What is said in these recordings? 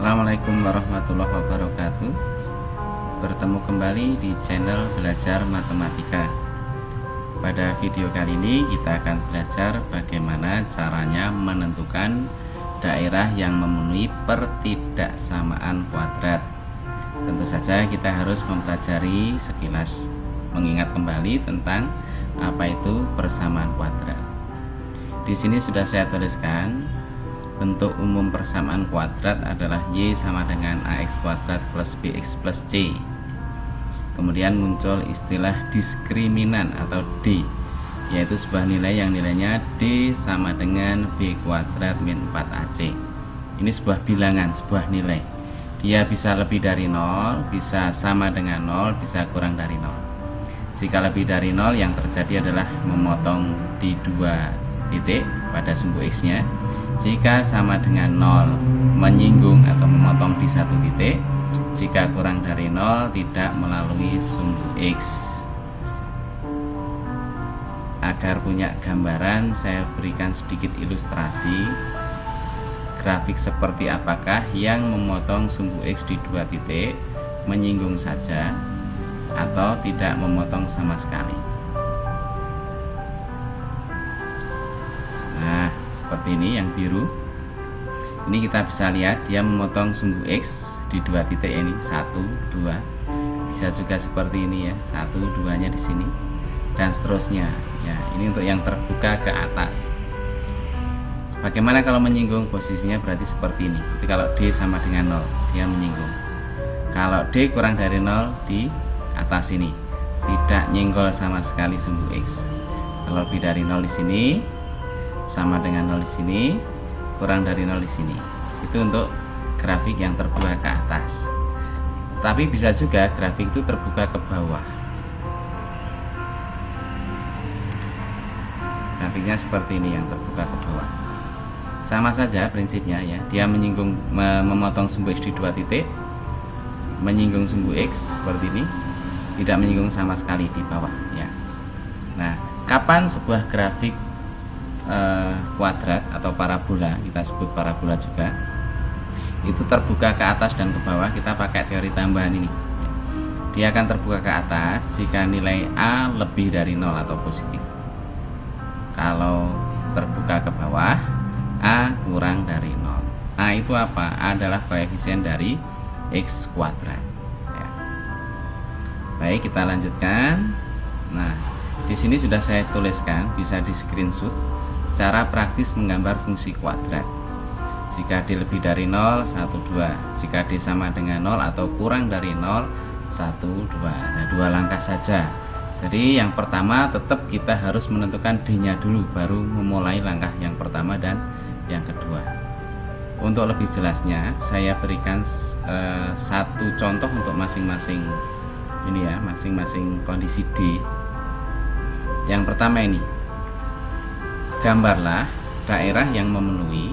Assalamualaikum warahmatullahi wabarakatuh. Bertemu kembali di channel Belajar Matematika. Pada video kali ini kita akan belajar bagaimana caranya menentukan daerah yang memenuhi pertidaksamaan kuadrat. Tentu saja kita harus mempelajari sekilas, mengingat kembali tentang apa itu persamaan kuadrat. Di sini sudah saya tuliskan bentuk umum persamaan kuadrat adalah Y sama dengan AX kuadrat plus BX plus C. Kemudian muncul istilah diskriminan atau D, yaitu sebuah nilai yang nilainya D sama dengan B kuadrat min 4AC. Ini sebuah bilangan, sebuah nilai. Dia bisa lebih dari 0, bisa sama dengan 0, bisa kurang dari 0. Jika lebih dari 0, yang terjadi adalah memotong di dua titik pada sumbu X nya. Jika sama dengan 0, menyinggung atau memotong di satu titik. Jika kurang dari 0, tidak melalui sumbu X. Agar punya gambaran, saya berikan sedikit ilustrasi grafik seperti apakah yang memotong sumbu X di dua titik, menyinggung saja atau tidak memotong sama sekali. Nah, seperti ini yang biru. Ini kita bisa lihat dia memotong sumbu X di dua titik ini, 1, 2. Bisa juga seperti ini ya, 1, 2-nya di sini dan seterusnya. Ya, ini untuk yang terbuka ke atas. Bagaimana kalau menyinggung? Posisinya berarti seperti ini. Jadi kalau D sama dengan 0, dia menyinggung. Kalau D kurang dari 0, di atas ini, tidak nyenggol sama sekali sumbu X. Kalau lebih dari 0 di sini, sama dengan 0 di sini, kurang dari 0 di sini. Itu untuk grafik yang terbuka ke atas. Tapi bisa juga grafik itu terbuka ke bawah. Grafiknya seperti ini yang terbuka ke bawah. Sama saja prinsipnya ya. Dia menyinggung, memotong sumbu X di dua titik, menyinggung sumbu X seperti ini, tidak menyinggung sama sekali di bawah ya. Nah, kapan sebuah grafik kuadrat atau parabola, kita sebut parabola juga, itu terbuka ke atas dan ke bawah, kita pakai teori tambahan ini. Dia akan terbuka ke atas jika nilai A lebih dari 0 atau positif. Kalau terbuka ke bawah, A kurang dari 0. A itu apa? A adalah koefisien dari X kuadrat ya. Baik, kita lanjutkan. Nah, di sini sudah saya tuliskan, bisa di screenshot cara praktis menggambar fungsi kuadrat. Jika D lebih dari 0, 1, 2. Jika D sama dengan 0 atau kurang dari 0, 1, 2. Nah, dua langkah saja. Jadi yang pertama tetap kita harus menentukan D nya dulu, baru memulai langkah yang pertama dan yang kedua. Untuk lebih jelasnya, saya berikan satu contoh untuk masing-masing ini ya, masing-masing kondisi D. Yang pertama ini, gambarlah daerah yang memenuhi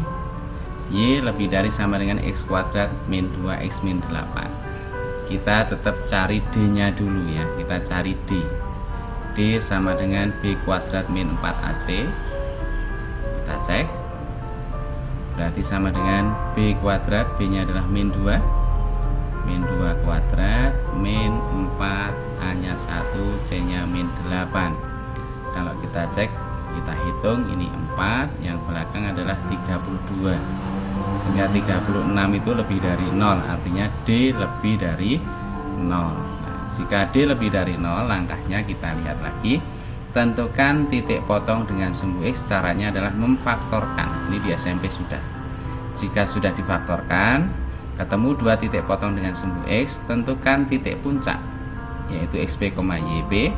Y lebih dari sama dengan X kuadrat min 2X min 8. Kita tetap cari D nya dulu ya. Kita cari D. D sama dengan B kuadrat min 4AC. Kita cek. Berarti sama dengan B kuadrat, B nya adalah min 2. Min 2 kuadrat min 4, A nya 1, C nya min 8. Kalau kita cek, kita hitung, ini 4, yang belakang adalah 32, sehingga 36 itu lebih dari 0, artinya D lebih dari 0. Nah, jika D lebih dari 0, langkahnya kita lihat lagi, tentukan titik potong dengan sumbu X. Caranya adalah memfaktorkan. Ini di SMP sudah. Jika sudah difaktorkan, ketemu dua titik potong dengan sumbu X, tentukan titik puncak, yaitu XP, YB.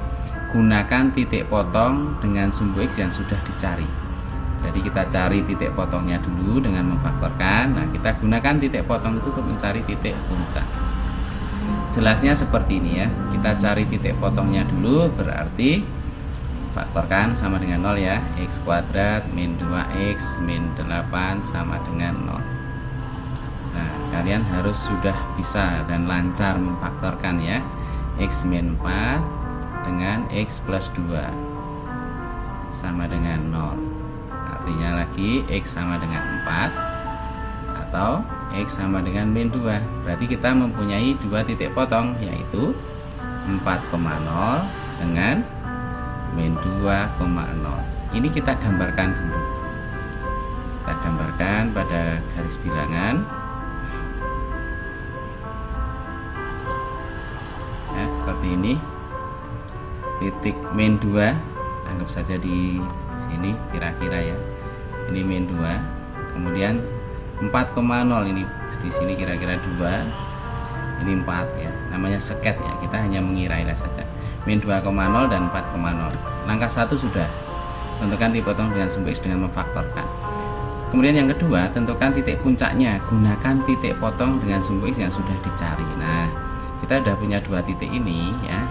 Gunakan titik potong dengan sumbu X yang sudah dicari. Jadi kita cari titik potongnya dulu dengan memfaktorkan. Nah, kita gunakan titik potong itu untuk mencari titik puncak. Jelasnya seperti ini ya. Kita cari titik potongnya dulu, berarti faktorkan sama dengan 0 ya. X kuadrat min 2X min 8 sama dengan 0. Nah, kalian harus sudah bisa dan lancar memfaktorkan ya. X min 4 dengan X plus 2 sama dengan 0. Artinya lagi X sama dengan 4 atau X sama dengan min 2. Berarti kita mempunyai dua titik potong, yaitu 4,0 dengan min 2,0. Ini kita gambarkan dulu. Kita gambarkan pada garis bilangan. Ya, seperti ini. Titik min 2, anggap saja di sini kira-kira ya. Ini min 2. Kemudian 4,0 ini di sini kira-kira 2. Ini 4 ya. Namanya seket ya. Kita hanya mengira-ira saja. Min 2,0 dan 4,0. Langkah 1 sudah. Tentukan titik potong dengan sumbu X dengan memfaktorkan. Kemudian yang kedua, tentukan titik puncaknya. Gunakan titik potong dengan sumbu X yang sudah dicari. Nah, kita sudah punya dua titik ini ya.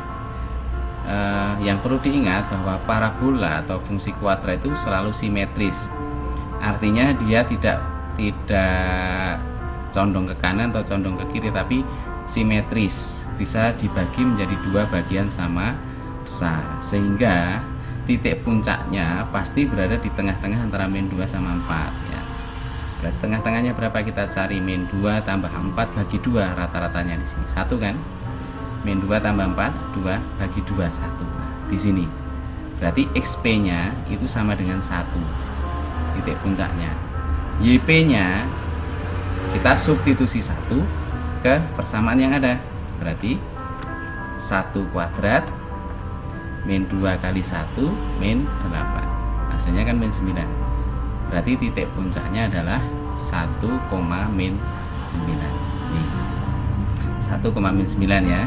Yang perlu diingat bahwa parabola atau fungsi kuadrat itu selalu simetris. Artinya dia tidak condong ke kanan atau condong ke kiri, tapi simetris, bisa dibagi menjadi dua bagian sama besar, sehingga titik puncaknya pasti berada di tengah-tengah antara min 2 sama 4 ya. Berarti tengah-tengahnya berapa kita cari? Min 2 tambah 4 bagi 2, rata-ratanya di sini 1 kan. Min 2 tambah 4, 2 bagi 2, 1. Nah, di sini berarti XP-nya itu sama dengan 1, titik puncaknya. YP-nya kita substitusi 1 ke persamaan yang ada. Berarti 1 kuadrat min 2 kali 1 min 8. Hasilnya kan min 9. Berarti titik puncaknya adalah 1, min 9. Nih. 1, min 9 ya.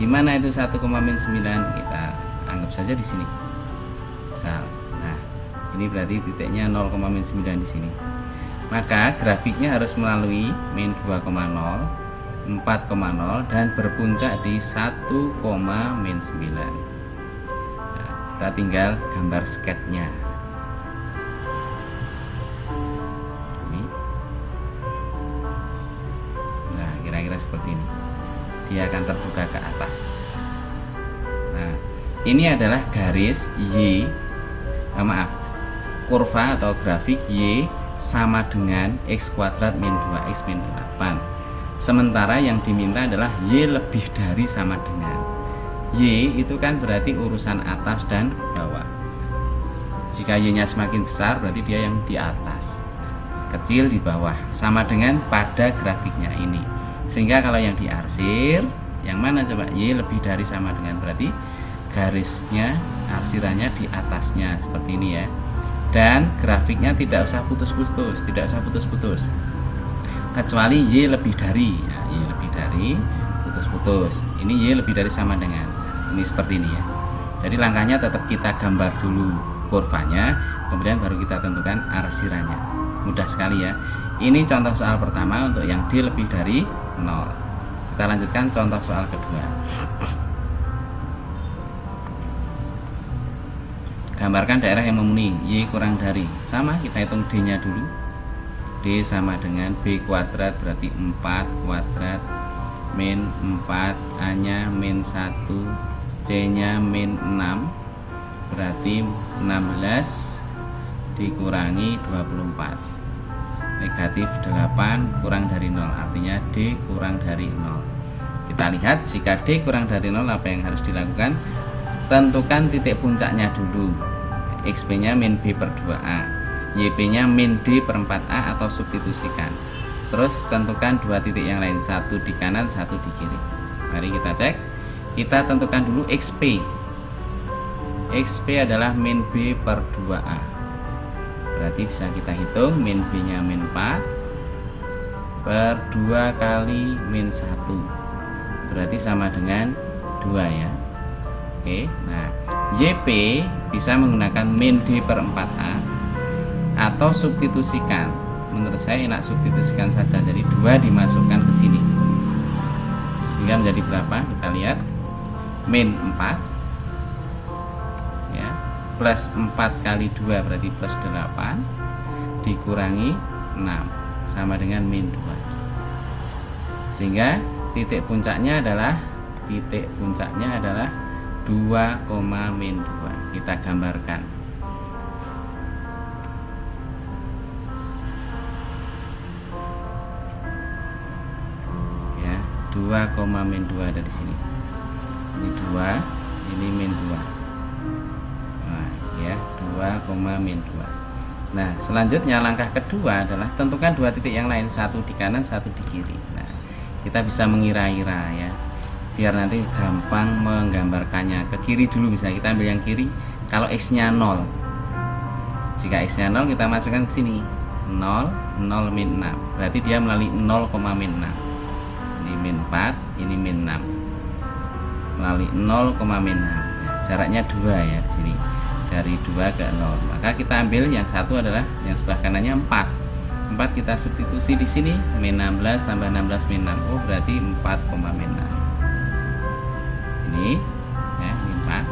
Di mana itu 1, min 9? Kita anggap saja di sini. Misal. Nah, ini berarti titiknya 0, min 9 di sini. Maka grafiknya harus melalui min 2,0, 4,0 dan berpuncak di 1, min 9. Nah, kita tinggal gambar sketnya. Ini. Nah, kira-kira seperti ini. Dia akan terbuka ke atas. Nah, ini adalah garis Y, kurva atau grafik Y sama dengan X kuadrat min 2X min 8. Sementara yang diminta adalah Y lebih dari sama dengan. Y itu kan berarti urusan atas dan bawah. Jika Y-nya semakin besar berarti dia yang di atas, kecil di bawah, sama dengan pada grafiknya ini. Sehingga kalau yang diarsir, yang mana coba? Y lebih dari sama dengan, berarti garisnya, arsirannya di atasnya seperti ini ya. Dan grafiknya tidak usah putus-putus, kecuali Y lebih dari ya, Y lebih dari putus-putus. Ini Y lebih dari sama dengan, ini seperti ini ya. Jadi langkahnya tetap kita gambar dulu kurvanya, kemudian baru kita tentukan arsirannya. Mudah sekali ya. Ini contoh soal pertama untuk yang D lebih dari 0. Kita lanjutkan contoh soal kedua. Gambarkan daerah yang memenuhi Y kurang dari, sama kita hitung D nya dulu. D sama dengan B kuadrat, berarti 4 kuadrat min 4, A nya min 1, C nya min 6, berarti 16 dikurangi 24, negatif 8 kurang dari 0, artinya D kurang dari 0. Kita lihat jika D kurang dari 0 apa yang harus dilakukan? Tentukan titik puncaknya dulu. XP nya min B per 2A, YP nya min D per 4A atau substitusikan. Terus tentukan dua titik yang lain, satu di kanan, satu di kiri. Mari kita cek. Kita tentukan dulu XP. XP adalah min B per 2A. Berarti bisa kita hitung min B nya min 4 per 2 kali min 1, berarti sama dengan 2 ya. Oke, nah YP bisa menggunakan min D per 4A atau substitusikan. Menurut saya enak substitusikan saja, jadi 2 dimasukkan ke sini sehingga menjadi berapa? Kita lihat, min 4 ya, plus 4 kali 2 berarti plus 8 dikurangi 6 sama dengan min 2, sehingga titik puncaknya adalah 2, min 2. Kita gambarkan. 2, min 2 dari sini. Ini 2, ini min 2. Nah, ya, 2, min 2. Nah, selanjutnya langkah kedua adalah tentukan dua titik yang lain, satu di kanan, satu di kiri. Nah, kita bisa mengira-ira ya, biar nanti gampang menggambarkannya. Ke kiri dulu, misalnya kita ambil yang kiri. Kalau x-nya 0, jika x-nya 0 kita masukkan ke sini 0, min 6. Berarti dia melalui 0, min 6. Ini min 4, ini min 6. Melalui 0, min 6. Jaraknya 2 ya di sini. Dari 2 ke 0. Maka kita ambil yang satu adalah yang sebelah kanannya 4. 4 kita substitusi di sini, min 16 tambah 16 min 6. Oh, berarti 4, min 6. Ini ya, min 4.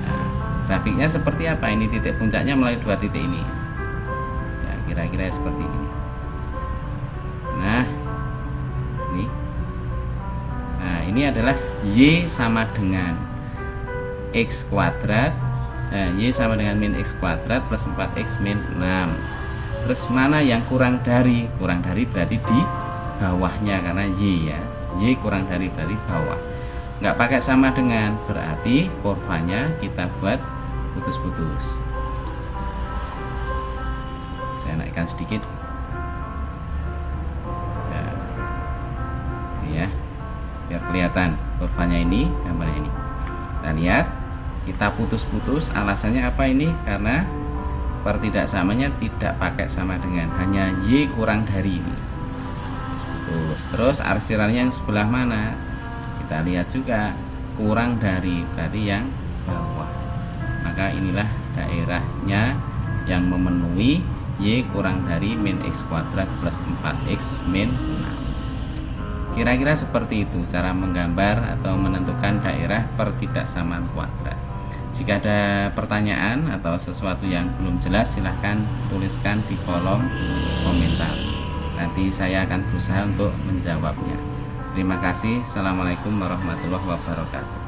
Nah, grafiknya seperti apa? Ini titik puncaknya melalui dua titik ini. Ya, kira-kira seperti ini. Nah, ini. Nah, ini adalah Y sama dengan X kuadrat. Y sama dengan min X kuadrat plus 4X min 6. Terus mana yang kurang dari? Kurang dari berarti di bawahnya, karena Y ya. Y kurang dari berarti bawah. Nggak pakai sama dengan, berarti kurvanya kita buat putus-putus. Saya naikkan sedikit ya, biar kelihatan kurvanya ini, gambarnya ini. Kita lihat, kita putus-putus. Alasannya apa ini? Karena pertidaksamanya tidak pakai sama dengan, hanya Y kurang dari ini. Putus. Terus arsirannya yang sebelah mana? Kita lihat juga, kurang dari berarti yang bawah. Maka inilah daerahnya yang memenuhi Y kurang dari min X kuadrat plus 4X min 6. Kira-kira seperti itu cara menggambar atau menentukan daerah pertidaksamaan kuadrat. Jika ada pertanyaan atau sesuatu yang belum jelas, silahkan tuliskan di kolom komentar. Nanti saya akan berusaha untuk menjawabnya. Terima kasih. Assalamualaikum warahmatullahi wabarakatuh.